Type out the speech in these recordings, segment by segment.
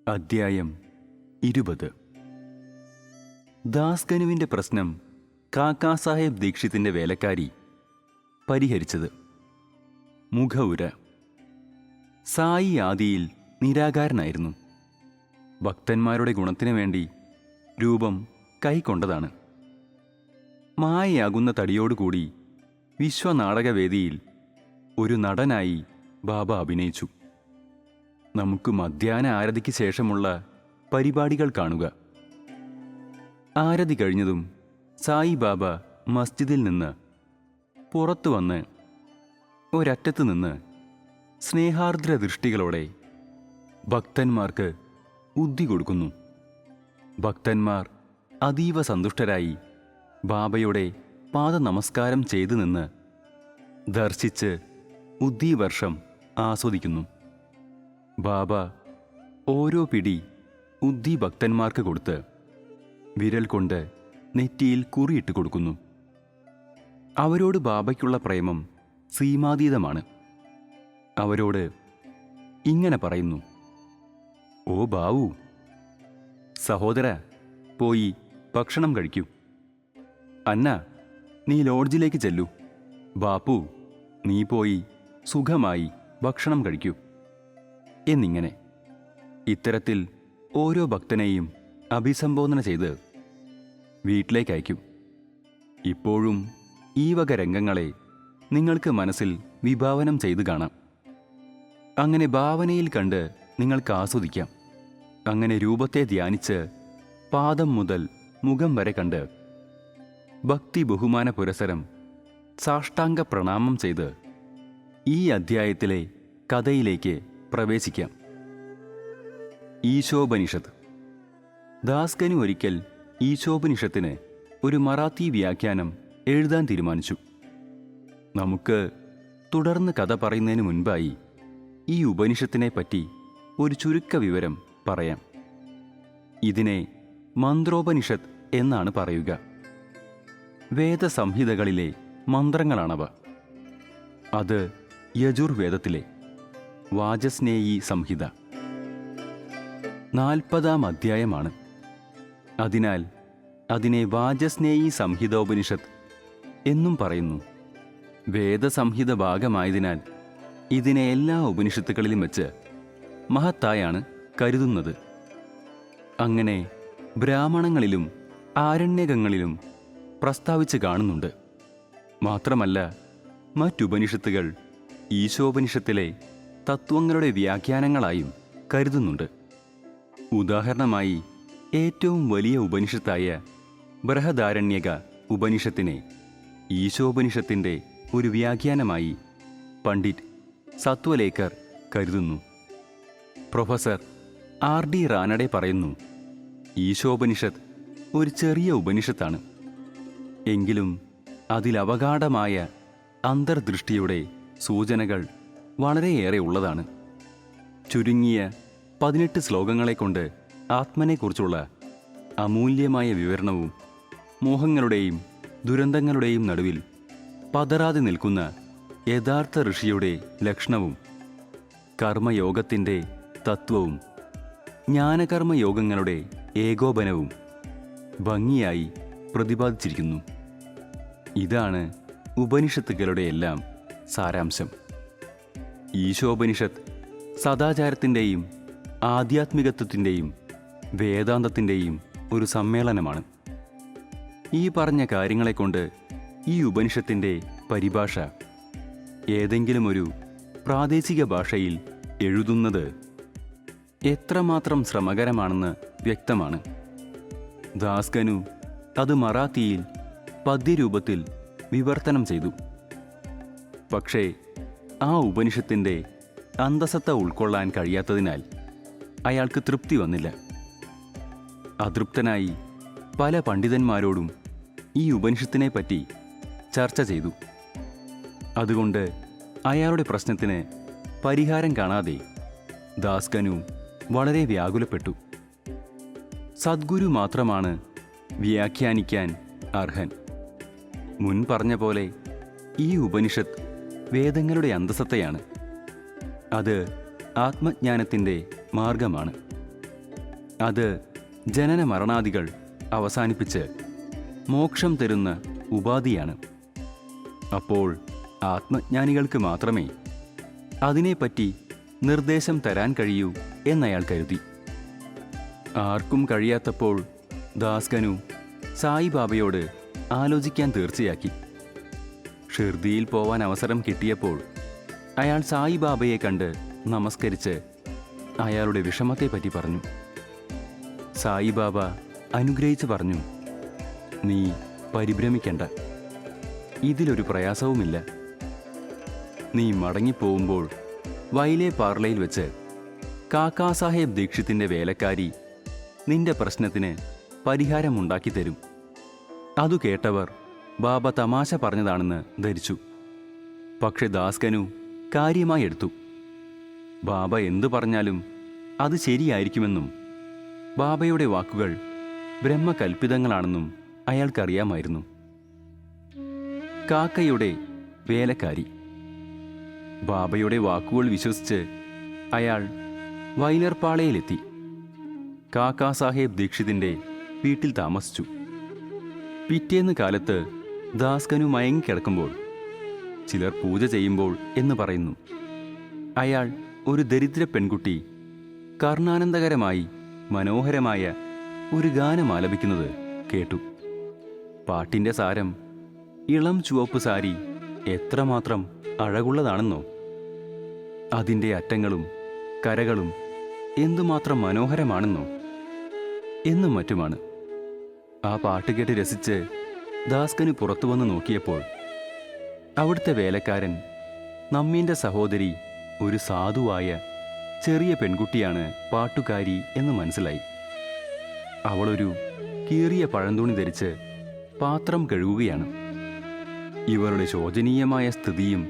അദ്ധ്യായം 20. ദാസ്കനുവിൻ്റെ പ്രശ്നം കാക്കാ സാഹേബ് ദീക്ഷിതിൻ്റെ വേലക്കാരി പരിഹരിച്ചത്. മുഖവുര. സായി ആദിയിൽ നിരാകാരനായിരുന്നു. ഭക്തന്മാരുടെ ഗുണത്തിനു വേണ്ടി രൂപം കൈക്കൊണ്ടതാണ്. മായയാകുന്ന തടിയോടുകൂടി വിശ്വനാടകവേദിയിൽ ഒരു നടനായി ബാബ അഭിനയിച്ചു. നമുക്ക് മധ്യാഹ്ന ആരതിക്ക് ശേഷമുള്ള പരിപാടികൾ കാണുക. ആരതി കഴിഞ്ഞതും സായി ബാബ മസ്ജിദിൽ നിന്ന് പുറത്തു വന്ന് ഒരറ്റത്ത് നിന്ന് സ്നേഹാർദ്ര ദൃഷ്ടികളോടെ ഭക്തന്മാർക്ക് ഉദ്ദി കൊടുക്കുന്നു. ഭക്തന്മാർ അതീവ സന്തുഷ്ടരായി ബാബയുടെ പാദനമസ്കാരം ചെയ്തു നിന്ന് ദർശിച്ച് ഉദ്ദീവർഷം ആസ്വദിക്കുന്നു. ബാബ ഓരോ പിടി ഉദ്ദി ഭക്തന്മാർക്ക് കൊടുത്ത് വിരൽ കൊണ്ട് നെറ്റിയിൽ കുറിയിട്ട് കൊടുക്കുന്നു. അവരോട് ബാബയ്ക്കുള്ള പ്രേമം സീമാതീതമാണ്. അവരോട് ഇങ്ങനെ പറയുന്നു: ഓ ബാവു, സഹോദര, പോയി ഭക്ഷണം കഴിക്കൂ. അന്ന, നീ ലോഡ്ജിലേക്ക് ചെല്ലൂ. ബാപ്പു, നീ പോയി സുഖമായി ഭക്ഷണം കഴിക്കൂ. എന്നിങ്ങനെ ഇത്തരത്തിൽ ഓരോ ഭക്തനെയും അഭിസംബോധന ചെയ്ത് വീട്ടിലേക്ക് അയക്കും. ഇപ്പോഴും ഈ വക രംഗങ്ങളെ നിങ്ങൾക്ക് മനസ്സിൽ വിഭാവനം ചെയ്തു കാണാം. അങ്ങനെ ഭാവനയിൽ കണ്ട് നിങ്ങൾക്ക് ആസ്വദിക്കാം. അങ്ങനെ രൂപത്തെ ധ്യാനിച്ച് പാദം മുതൽ മുഖം വരെ കണ്ട് ഭക്തി ബഹുമാന പുരസരം സാഷ്ടാംഗ പ്രണാമം ചെയ്ത് ഈ അധ്യായത്തിലെ കഥയിലേക്ക് പ്രവേശിക്കാം. ഈശോപനിഷത്ത്. ദാസ്കനു ഒരിക്കൽ ഈശോപനിഷത്തിന് ഒരു മറാത്തി വ്യാഖ്യാനം എഴുതാൻ തീരുമാനിച്ചു. നമുക്ക് തുടർന്ന് കഥ പറയുന്നതിന് മുൻപായി ഈ ഉപനിഷത്തിനെ പറ്റി ഒരു ചുരുക്ക വിവരം പറയാം. ഇതിനെ മന്ത്രോപനിഷത്ത് എന്നാണ് പറയുക. വേദസംഹിതകളിലെ മന്ത്രങ്ങളാണവ. അത് യജുർവേദത്തിലെ വാചസ്നേയി സംഹിത 40-ാം അധ്യായമാണ്. അതിനാൽ അതിനെ വാചസ്നേയി സംഹിതോപനിഷത്ത് എന്നും പറയുന്നു. വേദസംഹിത ഭാഗമായതിനാൽ ഇതിനെ എല്ലാ ഉപനിഷത്തുകളിലും വെച്ച് മഹത്തായാണ് കരുതുന്നത്. അങ്ങനെ ബ്രാഹ്മണങ്ങളിലും ആരണ്യകങ്ങളിലും പ്രസ്താവിച്ച് കാണുന്നുണ്ട്. മാത്രമല്ല, മറ്റുപനിഷത്തുകൾ ഈശോപനിഷത്തിലെ തത്വങ്ങളുടെ വ്യാഖ്യാനങ്ങളായും കരുതുന്നുണ്ട്. ഉദാഹരണമായി, ഏറ്റവും വലിയ ഉപനിഷത്തായ ബൃഹദാരണ്യക ഉപനിഷത്തിനെ ഈശോപനിഷത്തിൻ്റെ ഒരു വ്യാഖ്യാനമായി പണ്ഡിറ്റ് സത്വലേക്കർ കരുതുന്നു. Professor R.D. റാനഡെ പറയുന്നു, ഈശോപനിഷത്ത് ഒരു ചെറിയ ഉപനിഷത്താണ്. എങ്കിലും അതിലവഗാഢമായ അന്തർദൃഷ്ടിയുടെ സൂചനകൾ വളരെയേറെ ഉള്ളതാണ്. ചുരുങ്ങിയ 18 ശ്ലോകങ്ങളെ കൊണ്ട് ആത്മനെക്കുറിച്ചുള്ള അമൂല്യമായ വിവരണവും മോഹങ്ങളുടെയും ദുരന്തങ്ങളുടെയും നടുവിൽ പതറാതെ നിൽക്കുന്ന യഥാർത്ഥ ഋഷിയുടെ ലക്ഷണവും കർമ്മയോഗത്തിൻ്റെ തത്വവും ജ്ഞാനകർമ്മയോഗങ്ങളുടെ ഏകോപനവും ഭംഗിയായി പ്രതിപാദിച്ചിരിക്കുന്നു. ഇതാണ് ഉപനിഷത്തുകളുടെ എല്ലാം സാരാംശം. ഈശോപനിഷത്ത് സദാചാരത്തിൻ്റെയും ആധ്യാത്മികത്വത്തിൻ്റെയും വേദാന്തത്തിൻ്റെയും ഒരു സമ്മേളനമാണ്. ഈ പറഞ്ഞ കാര്യങ്ങളെക്കൊണ്ട് ഈ ഉപനിഷത്തിൻ്റെ പരിഭാഷ ഏതെങ്കിലും ഒരു പ്രാദേശിക ഭാഷയിൽ എഴുതുന്നത് എത്രമാത്രം ശ്രമകരമാണെന്ന് വ്യക്തമാണ്. ദാസ്കനു അത് മറാത്തിയിൽ പദ്യരൂപത്തിൽ വിവർത്തനം ചെയ്തു. പക്ഷേ ആ ഉപനിഷത്തിൻ്റെ അന്തസത്ത ഉൾക്കൊള്ളാൻ കഴിയാത്തതിനാൽ അയാൾക്ക് തൃപ്തി വന്നില്ല. അതൃപ്തനായി പല പണ്ഡിതന്മാരോടും ഈ ഉപനിഷത്തിനെ പറ്റി ചർച്ച ചെയ്തു. അതുകൊണ്ട് അയാളുടെ പ്രശ്നത്തിന് പരിഹാരം കാണാതെ ദാസ്കനു വളരെ വ്യാകുലപ്പെട്ടു. സദ്ഗുരു മാത്രമാണ് വ്യാഖ്യാനിക്കാൻ അർഹൻ. മുൻ പറഞ്ഞ പോലെ ഈ ഉപനിഷത്ത് വേദങ്ങളുടെ അന്തസത്തയാണ്. അത് ആത്മജ്ഞാനത്തിൻ്റെ മാർഗമാണ്. അത് ജനന മരണാദികൾ അവസാനിപ്പിച്ച് മോക്ഷം തരുന്ന ഉപാധിയാണ്. അപ്പോൾ ആത്മജ്ഞാനികൾക്ക് മാത്രമേ അതിനെപ്പറ്റി നിർദ്ദേശം തരാൻ കഴിയൂ എന്നയാൾ കരുതി. ആർക്കും കഴിയാത്തപ്പോൾ ദാസ്കനു സായിബാബയോട് ആലോചിക്കാൻ തീർച്ചയാക്കി. ഷിർദിയിൽ പോവാൻ അവസരം കിട്ടിയപ്പോൾ അയാൾ സായിബാബയെ കണ്ട് നമസ്കരിച്ച് അയാളുടെ വിഷമത്തെപ്പറ്റി പറഞ്ഞു. സായിബാബ അനുഗ്രഹിച്ച് പറഞ്ഞു, നീ പരിഭ്രമിക്കണ്ട, ഇതിലൊരു പ്രയാസവുമില്ല. നീ മടങ്ങിപ്പോവുമ്പോൾ വൈലെ പാർലയിൽ വെച്ച് കാക്കാ സാഹേബ് ദീക്ഷിത്തിൻ്റെ വേലക്കാരി നിന്റെ പ്രശ്നത്തിന് പരിഹാരമുണ്ടാക്കി തരും. അതു കേട്ടവർ ബാബ തമാശ പറഞ്ഞതാണെന്ന് ധരിച്ചു. പക്ഷെ ദാസ്കനു കാര്യമായി എടുത്തു. ബാബ എന്തു പറഞ്ഞാലും അത് ശരിയായിരിക്കുമെന്നും ബാബയുടെ വാക്കുകൾ ബ്രഹ്മകൽപ്പിതങ്ങളാണെന്നും അയാൾക്കറിയാമായിരുന്നു. കാക്കയുടെ വേലക്കാരി. ബാബയുടെ വാക്കുകൾ വിശ്വസിച്ച് അയാൾ വൈലർപാളയിലെത്തി കാക്കാ സാഹേബ് ദീക്ഷിതിൻ്റെ വീട്ടിൽ താമസിച്ചു. പിറ്റേന്ന് കാലത്ത് ദാസ്കനു മയങ്ങിക്കിടക്കുമ്പോൾ ചിലർ പൂജ ചെയ്യുമ്പോൾ എന്ന് പറയുന്നു, അയാൾ ഒരു ദരിദ്ര പെൺകുട്ടി കർണാനന്ദകരമായി മനോഹരമായ ഒരു ഗാനം ആലപിക്കുന്നത് കേട്ടു. പാട്ടിൻ്റെ സാരം, ഇളം ചുവപ്പ് സാരി എത്രമാത്രം അഴകുള്ളതാണെന്നോ, അതിൻ്റെ അറ്റങ്ങളും കരകളും എന്തുമാത്രം മനോഹരമാണെന്നോ എന്നും മറ്റുമാണ്. ആ പാട്ട് കേട്ട് രസിച്ച് ദാസ്കനു പുറത്തു വന്ന് നോക്കിയപ്പോൾ അവിടുത്തെ വേലക്കാരൻ നമ്മീൻ്റെ സഹോദരി ഒരു സാധുവായ ചെറിയ പെൺകുട്ടിയാണ് പാട്ടുകാരി എന്ന് മനസ്സിലായി. അവളൊരു കീറിയ പഴന്തുണി ധരിച്ച് പാത്രം കഴുകുകയാണ്. ഇവരുടെ ശോചനീയമായ സ്ഥിതിയും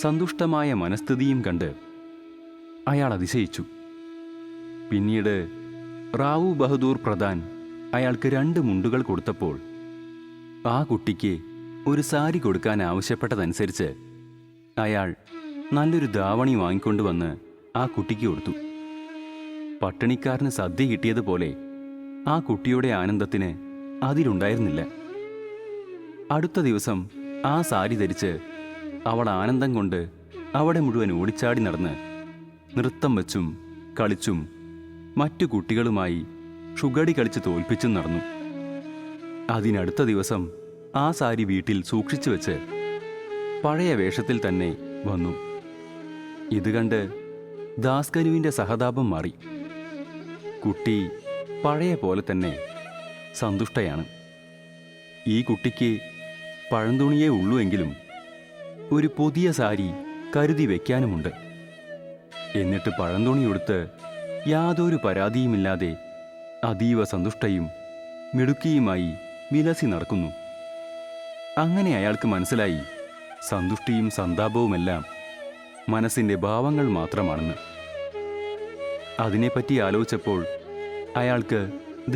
സന്തുഷ്ടമായ മനസ്ഥിതിയും കണ്ട് അയാൾ അതിശയിച്ചു. പിന്നീട് റാവു ബഹദൂർ പ്രധാൻ അയാൾക്ക് 2 മുണ്ടുകൾ കൊടുത്തപ്പോൾ ആ കുട്ടിക്ക് ഒരു സാരി കൊടുക്കാൻ ആവശ്യപ്പെട്ടതനുസരിച്ച് അയാൾ നല്ലൊരു ധാവണി വാങ്ങിക്കൊണ്ടുവന്ന് ആ കുട്ടിക്ക് കൊടുത്തു. പട്ടിണിക്കാരന് സദ്യ കിട്ടിയതുപോലെ ആ കുട്ടിയുടെ ആനന്ദത്തിന് അതിലുണ്ടായിരുന്നില്ല. അടുത്ത ദിവസം ആ സാരി ധരിച്ച് അവൾ ആനന്ദം കൊണ്ട് അവിടെ മുഴുവൻ ഓടിച്ചാടി നടന്ന് നൃത്തം വച്ചും കളിച്ചും മറ്റു കുട്ടികളുമായി ഷുഗടി കളിച്ച് തോൽപ്പിച്ചും നടന്നു. അതിനടുത്ത ദിവസം ആ സാരി വീട്ടിൽ സൂക്ഷിച്ചു വെച്ച് പഴയ വേഷത്തിൽ തന്നെ വന്നു. ഇത് കണ്ട് ദാസ്കനുവിൻ്റെ സഹതാപം മാറി. കുട്ടി പഴയ പോലെ തന്നെ സന്തുഷ്ടയാണ്. ഈ കുട്ടിക്ക് പഴന്തുണിയേ ഉള്ളൂ എങ്കിലും ഒരു പുതിയ സാരി കരുതി വയ്ക്കാനുമുണ്ട്. എന്നിട്ട് പഴന്തുണിയെടുത്ത് യാതൊരു പരാതിയുമില്ലാതെ അതീവ സന്തുഷ്ടയും മിടുക്കിയുമായി വിലസി നടക്കുന്നു. അങ്ങനെ അയാൾക്ക് മനസ്സിലായി, സന്തുഷ്ടിയും സന്താപവുമെല്ലാം മനസ്സിൻ്റെ ഭാവങ്ങൾ മാത്രമാണെന്ന്. അതിനെപ്പറ്റി ആലോചിച്ചപ്പോൾ അയാൾക്ക്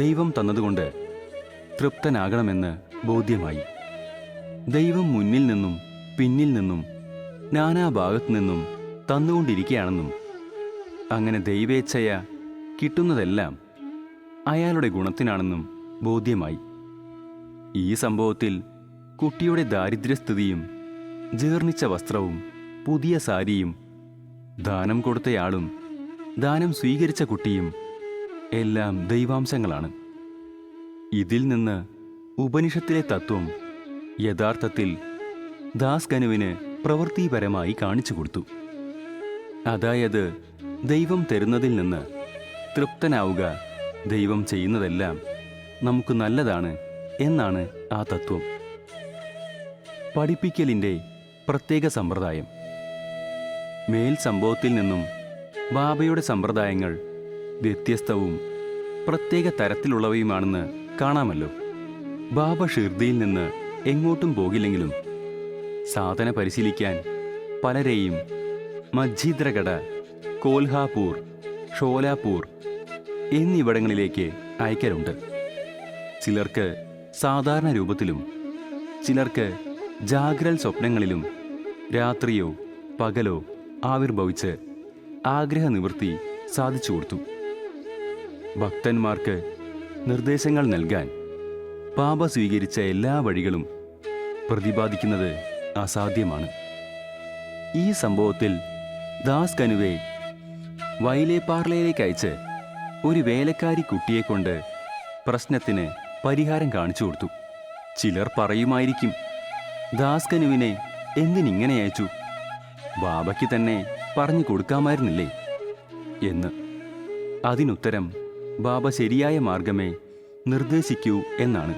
ദൈവം തന്നതുകൊണ്ട് തൃപ്തനാകണമെന്ന് ബോധ്യമായി. ദൈവം മുന്നിൽ നിന്നും പിന്നിൽ നിന്നും നാനാഭാഗത്തു നിന്നും തന്നുകൊണ്ടിരിക്കുകയാണെന്നും അങ്ങനെ ദൈവേച്ഛയ കിട്ടുന്നതെല്ലാം അയാളുടെ ഗുണത്തിനാണെന്നും ബോധ്യമായി. ഈ സംഭവത്തിൽ കുട്ടിയുടെ ദാരിദ്ര്യസ്ഥിതിയും ജീർണിച്ച വസ്ത്രവും പുതിയ സാരിയും ദാനം കൊടുത്തയാളും ദാനം സ്വീകരിച്ച കുട്ടിയും എല്ലാം ദൈവാംശങ്ങളാണ്. ഇതിൽ നിന്ന് ഉപനിഷത്തിലെ തത്വം യഥാർത്ഥത്തിൽ ദാസ്കനുവിന് പ്രവൃത്തിപരമായി കാണിച്ചു കൊടുത്തു. അതായത് ദൈവം തരുന്നതിൽ നിന്ന് തൃപ്തനാവുക, ദൈവം ചെയ്യുന്നതെല്ലാം നമുക്ക് നല്ലതാണ് എന്നാണ് ആ തത്വം. പഠിപ്പിക്കലിൻ്റെ പ്രത്യേക സമ്പ്രദായം. മേൽ സംഭവത്തിൽ നിന്നും ബാബയുടെ സമ്പ്രദായങ്ങൾ വ്യത്യസ്തവും പ്രത്യേക തരത്തിലുള്ളവയുമാണെന്ന് കാണാമല്ലോ. ബാബ ഷിർദിയിൽ നിന്ന് എങ്ങോട്ടും പോകില്ലെങ്കിലും സാധന പരിശീലിക്കാൻ പലരെയും മജ്ജിദ്രഗഡ, കോൽഹാപൂർ, ഷോലാപൂർ എന്നിവിടങ്ങളിലേക്ക് അയക്കലുണ്ട്. ചിലർക്ക് സാധാരണ രൂപത്തിലും ചിലർക്ക് ജാഗ്രൽ സ്വപ്നങ്ങളിലും രാത്രിയോ പകലോ ആവിർഭവിച്ച് ആഗ്രഹനിവൃത്തി സാധിച്ചു കൊടുത്തു. ഭക്തന്മാർക്ക് നിർദ്ദേശങ്ങൾ നൽകാൻ പാപ സ്വീകരിച്ച എല്ലാ വഴികളും പ്രതിപാദിക്കുന്നത് അസാധ്യമാണ്. ഈ സംഭവത്തിൽ ദാസ് കനുവെ വൈലേപ്പാർലയിലേക്ക് അയച്ച് ഒരു വേലക്കാരി കുട്ടിയെ കൊണ്ട് പ്രശ്നത്തിന് പരിഹാരം കാണിച്ചു കൊടുത്തു. ചിലർ പറയുമായിരിക്കും, ദാസ് കനുവിനെ എന്തിനിങ്ങനെ അയച്ചു? ബാബയ്ക്ക് തന്നെ പറഞ്ഞു കൊടുക്കാമായിരുന്നില്ലേ എന്ന്. അതിനുത്തരം ബാബ ശരിയായ മാർഗമേ നിർദ്ദേശിക്കൂ എന്നാണ്.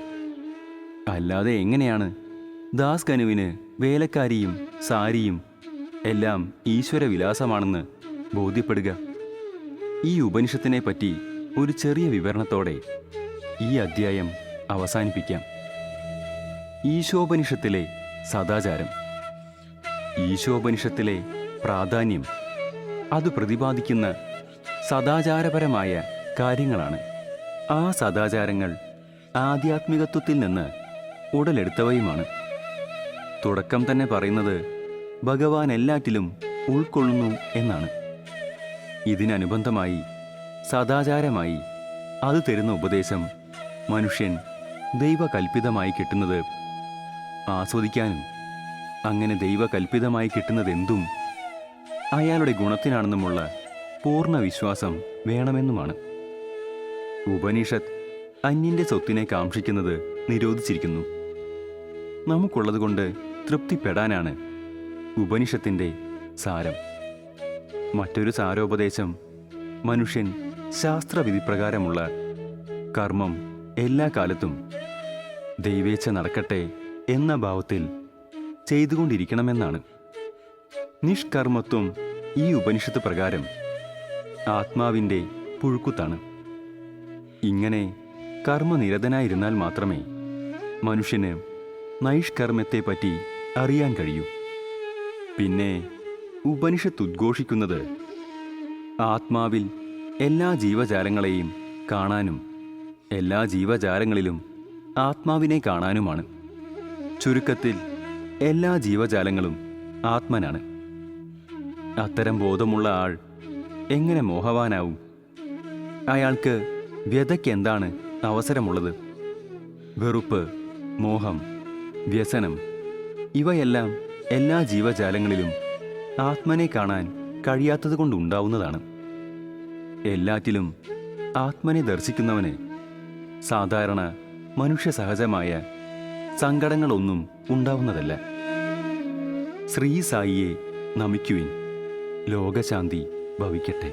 അല്ലാതെ എങ്ങനെയാണ് ദാസ് കനുവിന് വേലക്കാരിയും സാരിയും എല്ലാം ഈശ്വരവിലാസമാണെന്ന് ബോധ്യപ്പെടുക? ഈ ഉപനിഷത്തിനെ പറ്റി ഒരു ചെറിയ വിവരണത്തോടെ ഈ അധ്യായം അവസാനിപ്പിക്കാം. ഈശോപനിഷത്തിലെ സദാചാരം. ഈശോപനിഷത്തിലെ പ്രാധാന്യം അത് പ്രതിപാദിക്കുന്ന സദാചാരപരമായ കാര്യങ്ങളാണ്. ആ സദാചാരങ്ങൾ ആധ്യാത്മികത്വത്തിൽ നിന്ന് ഉടലെടുത്തവയുമാണ്. തുടക്കം തന്നെ പറയുന്നത് ഭഗവാൻ എല്ലാറ്റിലും ഉൾക്കൊള്ളുന്നു എന്നാണ്. ഇതിനനുബന്ധമായി സദാചാരമായി അത് തരുന്ന ഉപദേശം മനുഷ്യൻ ദൈവകൽപ്പിതമായി കിട്ടുന്നത് ആസ്വദിക്കാനും അങ്ങനെ ദൈവകൽപ്പിതമായി കിട്ടുന്നതെന്തും അയാളുടെ ഗുണത്തിനാണെന്നുമുള്ള പൂർണ്ണ വിശ്വാസം വേണമെന്നുമാണ്. ഉപനിഷത്ത് അന്യന്റെ സ്വത്തിനെ കാക്ഷിക്കുന്നത് നിരോധിച്ചിരിക്കുന്നു. നമുക്കുള്ളതുകൊണ്ട് തൃപ്തിപ്പെടാനാണ് ഉപനിഷത്തിൻ്റെ സാരം. മറ്റൊരു സാരോപദേശം മനുഷ്യൻ ശാസ്ത്രവിധിപ്രകാരമുള്ള കർമ്മം എല്ലാ കാലത്തും ദൈവേച്ഛ നടക്കട്ടെ എന്ന ഭാവത്തിൽ ചെയ്തുകൊണ്ടിരിക്കണമെന്നാണ്. നിഷ്കർമ്മത്വം ഈ ഉപനിഷത്ത് പ്രകാരം ആത്മാവിൻ്റെ പുഴുക്കുത്താണ്. ഇങ്ങനെ കർമ്മനിരതനായിരുന്നാൽ മാത്രമേ മനുഷ്യന് നൈഷ്കർമ്മത്തെപ്പറ്റി അറിയാൻ കഴിയൂ. പിന്നെ ഉപനിഷത്ത് ഉദ്ഘോഷിക്കുന്നത് ആത്മാവിൽ എല്ലാ ജീവജാലങ്ങളെയും കാണാനും എല്ലാ ജീവജാലങ്ങളിലും ആത്മാവിനെ കാണാനുമാണ്. ചുരുക്കത്തിൽ എല്ലാ ജീവജാലങ്ങളും ആത്മനാണ്. അത്തരം ബോധമുള്ള ആൾ എങ്ങനെ മോഹവാനാവും? അയാൾക്ക് വ്യതയ്ക്ക് എന്താണ് അവസരമുള്ളത്? വെറുപ്പ്, മോഹം, വ്യസനം ഇവയെല്ലാം എല്ലാ ജീവജാലങ്ങളിലും ആത്മനെ കാണാൻ കഴിയാത്തതുകൊണ്ടുണ്ടാവുന്നതാണ്. എല്ലാറ്റിലും ആത്മനെ ദർശിക്കുന്നവന് സാധാരണ മനുഷ്യ സഹജമായ സങ്കടങ്ങളൊന്നും ഉണ്ടാവുന്നതല്ല. ശ്രീ സായിയെ നമിക്കുവിൻ. ലോകശാന്തി ഭവിക്കട്ടെ.